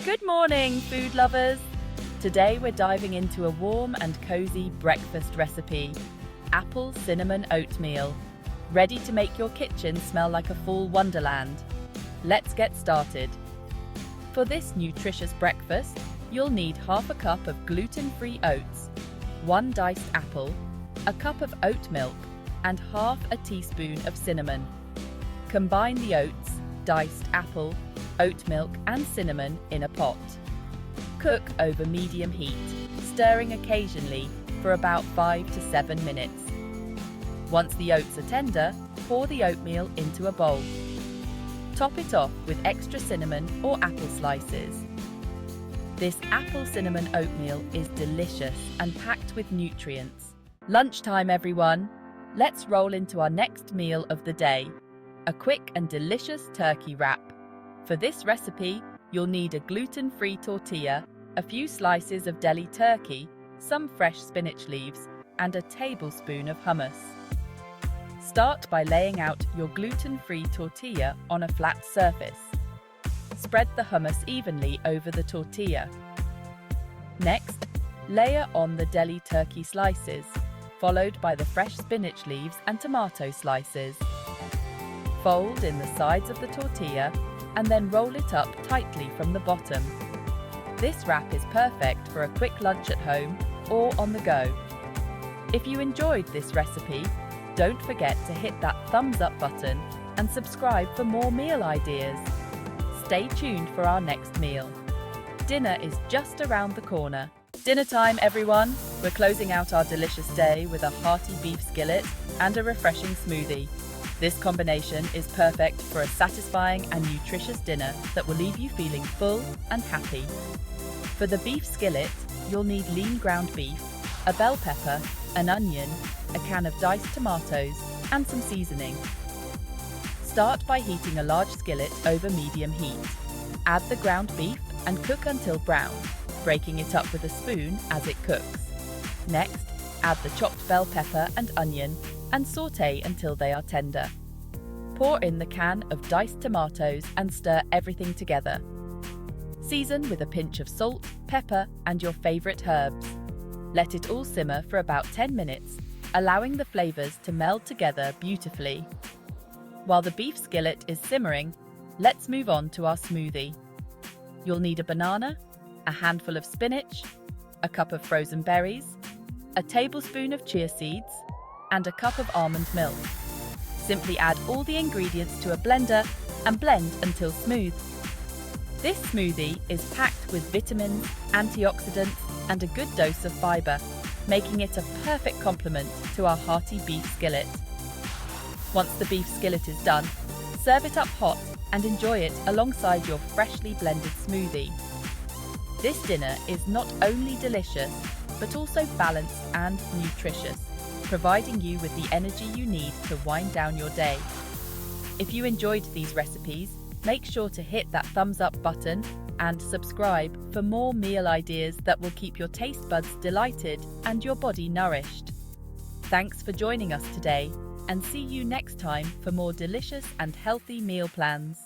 Good morning, food lovers! Today we're diving into a warm and cozy breakfast recipe, apple cinnamon oatmeal, ready to make your kitchen smell like a fall wonderland. Let's get started. For this nutritious breakfast, you'll need half a cup of gluten-free oats, 1 diced apple, a cup of oat milk, and half a teaspoon of cinnamon. Combine the oats, diced apple, oat milk and cinnamon in a pot. Cook over medium heat, stirring occasionally for about 5 to 7 minutes. Once the oats are tender, pour the oatmeal into a bowl. Top it off with extra cinnamon or apple slices. This apple cinnamon oatmeal is delicious and packed with nutrients. Lunchtime, everyone! Let's roll into our next meal of the day, a quick and delicious turkey wrap. For this recipe, you'll need a gluten-free tortilla, a few slices of Deli turkey, some fresh spinach leaves, and a tablespoon of hummus. Start by laying out your gluten-free tortilla on a flat surface. Spread the hummus evenly over the tortilla. Next, layer on the Deli turkey slices, followed by the fresh spinach leaves and tomato slices. Fold in the sides of the tortilla and then roll it up tightly from the bottom. This wrap is perfect for a quick lunch at home or on the go. If you enjoyed this recipe, don't forget to hit that thumbs up button and subscribe for more meal ideas. Stay tuned for our next meal. Dinner is just around the corner. Dinner time, everyone! We're closing out our delicious day with a hearty beef skillet and a refreshing smoothie. This combination is perfect for a satisfying and nutritious dinner that will leave you feeling full and happy. For the beef skillet, you'll need lean ground beef, a bell pepper, an onion, a can of diced tomatoes, and some seasoning. Start by heating a large skillet over medium heat. Add the ground beef and cook until brown, breaking it up with a spoon as it cooks. Next, add the chopped bell pepper and onion and saute until they are tender. Pour in the can of diced tomatoes and stir everything together. Season with a pinch of salt, pepper, and your favorite herbs. Let it all simmer for about 10 minutes, allowing the flavors to meld together beautifully. While the beef skillet is simmering, let's move on to our smoothie. You'll need a banana, a handful of spinach, a cup of frozen berries, a tablespoon of chia seeds, and a cup of almond milk. Simply add all the ingredients to a blender and blend until smooth. This smoothie is packed with vitamins, antioxidants, and a good dose of fiber, making it a perfect complement to our hearty beef skillet. Once the beef skillet is done, serve it up hot and enjoy it alongside your freshly blended smoothie. This dinner is not only delicious, but also balanced and nutritious, providing you with the energy you need to wind down your day. If you enjoyed these recipes, make sure to hit that thumbs up button and subscribe for more meal ideas that will keep your taste buds delighted and your body nourished. Thanks for joining us today, and see you next time for more delicious and healthy meal plans.